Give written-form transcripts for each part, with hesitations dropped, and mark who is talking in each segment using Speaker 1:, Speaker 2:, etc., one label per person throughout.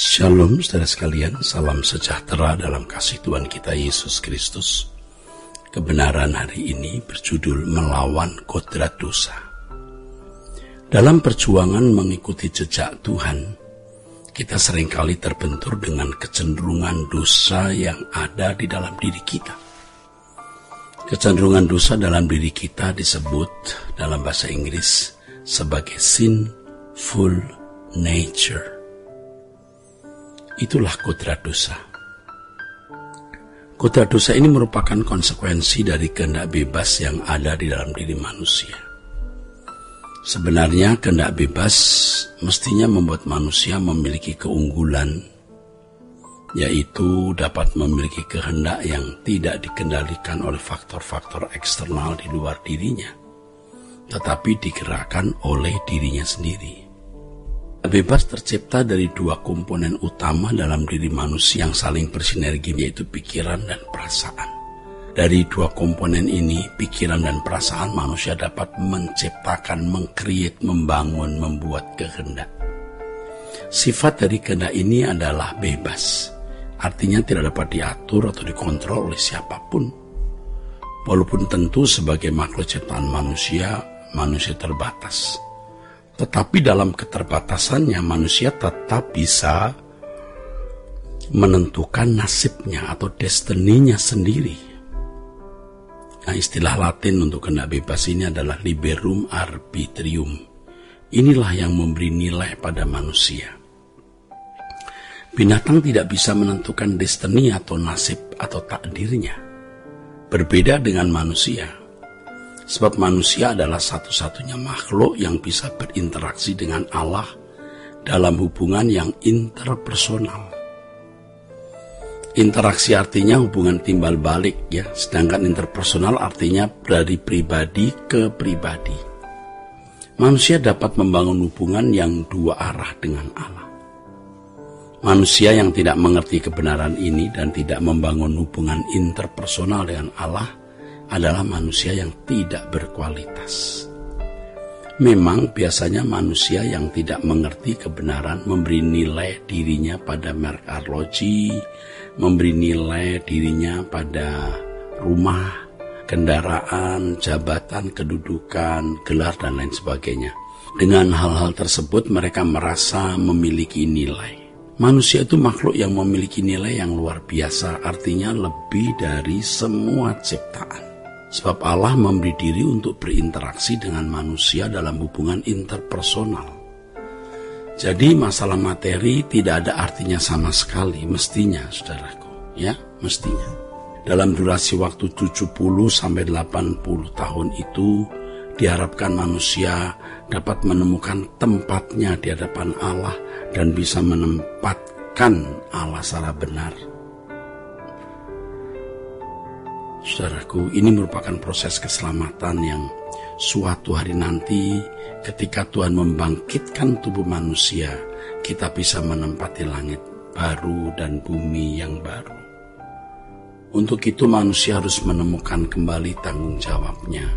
Speaker 1: Shalom saudara sekalian, salam sejahtera dalam kasih Tuhan kita Yesus Kristus. Kebenaran hari ini berjudul Melawan Kodrat Dosa. Dalam perjuangan mengikuti jejak Tuhan, kita seringkali terbentur dengan kecenderungan dosa yang ada di dalam diri kita. Kecenderungan dosa dalam diri kita disebut dalam bahasa Inggris sebagai sinful nature. Itulah kodrat dosa. Kodrat dosa ini merupakan konsekuensi dari kehendak bebas yang ada di dalam diri manusia. Sebenarnya kehendak bebas mestinya membuat manusia memiliki keunggulan, yaitu dapat memiliki kehendak yang tidak dikendalikan oleh faktor-faktor eksternal di luar dirinya, tetapi digerakkan oleh dirinya sendiri. Bebas tercipta dari dua komponen utama dalam diri manusia yang saling bersinergi, yaitu pikiran dan perasaan. Dari dua komponen ini, pikiran dan perasaan, manusia dapat menciptakan, mengcreate, membangun, membuat kehendak. Sifat dari kehendak ini adalah bebas. Artinya tidak dapat diatur atau dikontrol oleh siapapun. Walaupun tentu sebagai makhluk ciptaan manusia terbatas. Tetapi dalam keterbatasannya manusia tetap bisa menentukan nasibnya atau destininya sendiri. Nah, istilah Latin untuk kehendak bebas ini adalah liberum arbitrium. Inilah yang memberi nilai pada manusia. Binatang tidak bisa menentukan destiny atau nasib atau takdirnya. Berbeda dengan manusia. Sebab manusia adalah satu-satunya makhluk yang bisa berinteraksi dengan Allah dalam hubungan yang interpersonal. Interaksi artinya hubungan timbal balik, ya. Sedangkan interpersonal artinya dari pribadi ke pribadi. Manusia dapat membangun hubungan yang dua arah dengan Allah. Manusia yang tidak mengerti kebenaran ini dan tidak membangun hubungan interpersonal dengan Allah adalah manusia yang tidak berkualitas. Memang biasanya manusia yang tidak mengerti kebenaran memberi nilai dirinya pada merek arloji, memberi nilai dirinya pada rumah, kendaraan, jabatan, kedudukan, gelar, dan lain sebagainya. Dengan hal-hal tersebut mereka merasa memiliki nilai. Manusia itu makhluk yang memiliki nilai yang luar biasa, artinya lebih dari semua ciptaan. Sebab Allah memberi diri untuk berinteraksi dengan manusia dalam hubungan interpersonal. Jadi masalah materi tidak ada artinya sama sekali, mestinya saudaraku, ya, mestinya. Dalam durasi waktu 70-80 tahun itu, diharapkan manusia dapat menemukan tempatnya di hadapan Allah dan bisa menempatkan Allah secara benar. Saudaraku, ini merupakan proses keselamatan yang suatu hari nanti ketika Tuhan membangkitkan tubuh manusia, kita bisa menempati langit baru dan bumi yang baru. Untuk itu manusia harus menemukan kembali tanggung jawabnya,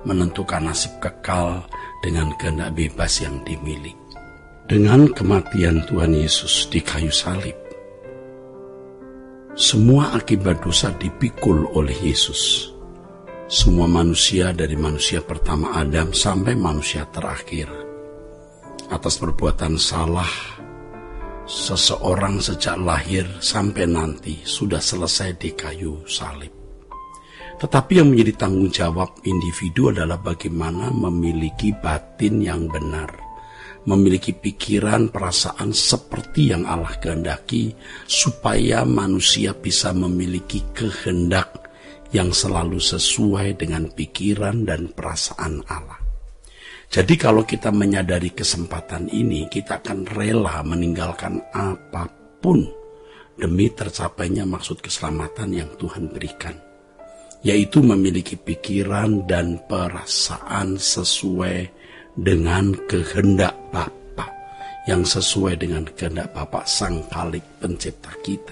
Speaker 1: menentukan nasib kekal dengan kehendak bebas yang dimiliki. Dengan kematian Tuhan Yesus di kayu salib, semua akibat dosa dipikul oleh Yesus. Semua manusia dari manusia pertama Adam sampai manusia terakhir. Atas perbuatan salah seseorang sejak lahir sampai nanti sudah selesai di kayu salib. Tetapi yang menjadi tanggung jawab individu adalah bagaimana memiliki batin yang benar, memiliki pikiran, perasaan seperti yang Allah kehendaki, supaya manusia bisa memiliki kehendak yang selalu sesuai dengan pikiran dan perasaan Allah. Jadi kalau kita menyadari kesempatan ini, kita akan rela meninggalkan apapun demi tercapainya maksud keselamatan yang Tuhan berikan, yaitu memiliki pikiran dan perasaan sesuai dengan kehendak Bapa, yang sesuai dengan kehendak Bapa Sang Khalik Pencipta kita.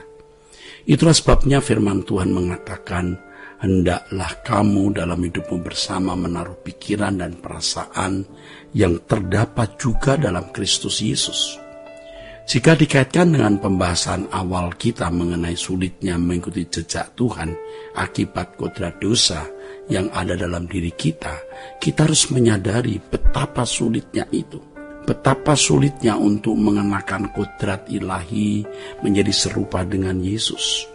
Speaker 1: Itulah sebabnya firman Tuhan mengatakan, hendaklah kamu dalam hidupmu bersama menaruh pikiran dan perasaan yang terdapat juga dalam Kristus Yesus. Jika dikaitkan dengan pembahasan awal kita mengenai sulitnya mengikuti jejak Tuhan akibat kodrat dosa yang ada dalam diri kita harus menyadari betapa sulitnya itu. Betapa sulitnya untuk mengenakan kodrat ilahi menjadi serupa dengan Yesus.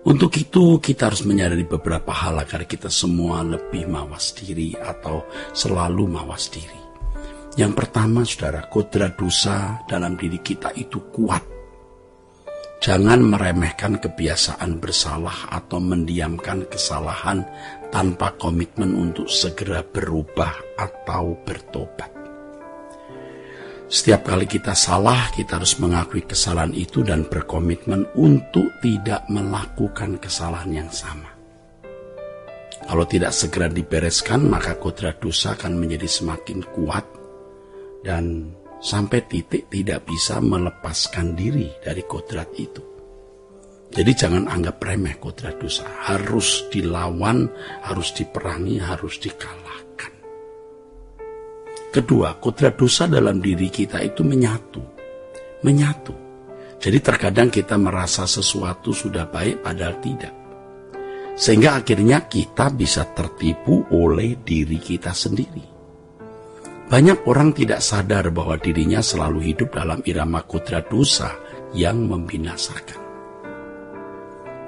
Speaker 1: Untuk itu kita harus menyadari beberapa hal agar kita semua lebih mawas diri atau selalu mawas diri. Yang pertama, saudara, kodrat dosa dalam diri kita itu kuat. Jangan meremehkan kebiasaan bersalah atau mendiamkan kesalahan tanpa komitmen untuk segera berubah atau bertobat. Setiap kali kita salah, kita harus mengakui kesalahan itu dan berkomitmen untuk tidak melakukan kesalahan yang sama. Kalau tidak segera dibereskan, maka kodrat dosa akan menjadi semakin kuat dan sampai titik tidak bisa melepaskan diri dari kodrat itu. Jadi jangan anggap remeh kodrat dosa. Harus dilawan, harus diperangi, harus dikalahkan. Kedua, kodrat dosa dalam diri kita itu menyatu. Jadi terkadang kita merasa sesuatu sudah baik padahal tidak. Sehingga akhirnya kita bisa tertipu oleh diri kita sendiri. Banyak orang tidak sadar bahwa dirinya selalu hidup dalam irama kodrat dosa yang membinasakan.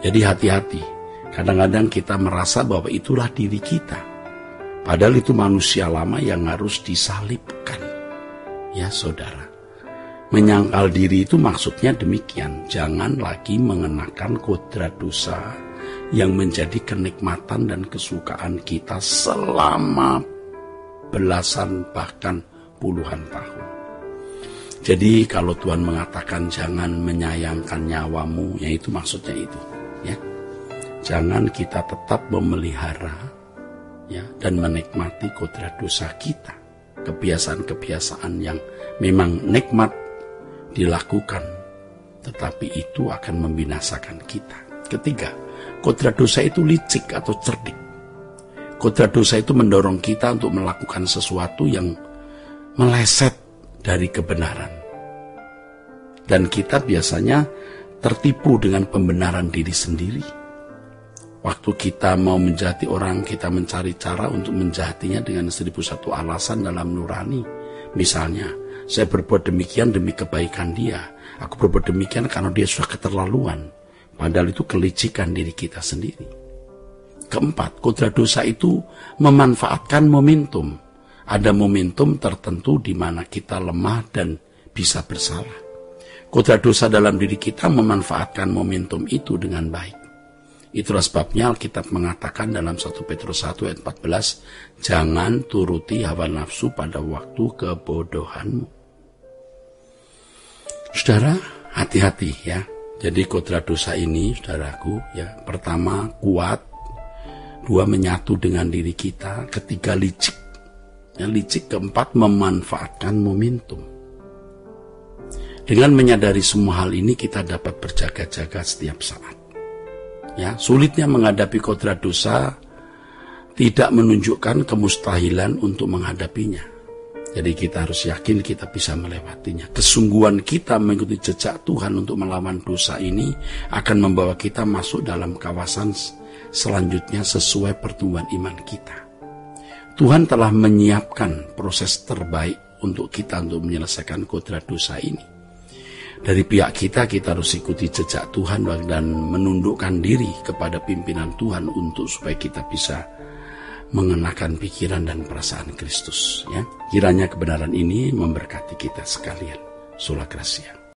Speaker 1: Jadi hati-hati, kadang-kadang kita merasa bahwa itulah diri kita. Padahal itu manusia lama yang harus disalibkan. Ya saudara, menyangkal diri itu maksudnya demikian. Jangan lagi mengenakan kodrat dosa yang menjadi kenikmatan dan kesukaan kita selama belasan bahkan puluhan tahun. Jadi kalau Tuhan mengatakan jangan menyayangkan nyawamu, yaitu maksudnya itu, ya. Jangan kita tetap memelihara, ya, dan menikmati kodrat dosa kita, kebiasaan-kebiasaan yang memang nikmat dilakukan, tetapi itu akan membinasakan kita. Ketiga, kodrat dosa itu licik atau cerdik. Kodrat dosa itu mendorong kita untuk melakukan sesuatu yang meleset dari kebenaran. Dan kita biasanya tertipu dengan pembenaran diri sendiri. Waktu kita mau menjahati orang, kita mencari cara untuk menjahatinya dengan 1001 alasan dalam nurani. Misalnya, saya berbuat demikian demi kebaikan dia. Aku berbuat demikian karena dia sudah keterlaluan. Padahal itu kelicikan diri kita sendiri. Keempat, kodrat dosa itu memanfaatkan momentum. Ada momentum tertentu di mana kita lemah dan bisa bersalah. Kodrat dosa dalam diri kita memanfaatkan momentum itu dengan baik. Itulah sebabnya Alkitab mengatakan dalam 1 Petrus 1 ayat 14, jangan turuti hawa nafsu pada waktu kebodohanmu. Saudara, hati-hati ya. Jadi kodrat dosa ini, saudaraku, ya, pertama kuat, dua menyatu dengan diri kita, ketiga licik. Ya, licik, keempat memanfaatkan momentum. Dengan menyadari semua hal ini kita dapat berjaga-jaga setiap saat. Ya, sulitnya menghadapi kodrat dosa tidak menunjukkan kemustahilan untuk menghadapinya. Jadi kita harus yakin kita bisa melewatinya. Kesungguhan kita mengikuti jejak Tuhan untuk melawan dosa ini akan membawa kita masuk dalam kawasan selanjutnya sesuai pertumbuhan iman kita. Tuhan telah menyiapkan proses terbaik untuk kita untuk menyelesaikan kodrat dosa ini. Dari pihak kita harus ikuti jejak Tuhan dan menundukkan diri kepada pimpinan Tuhan untuk supaya kita bisa mengenakan pikiran dan perasaan Kristus. Ya. Kiranya kebenaran ini memberkati kita sekalian. Sola Gracia.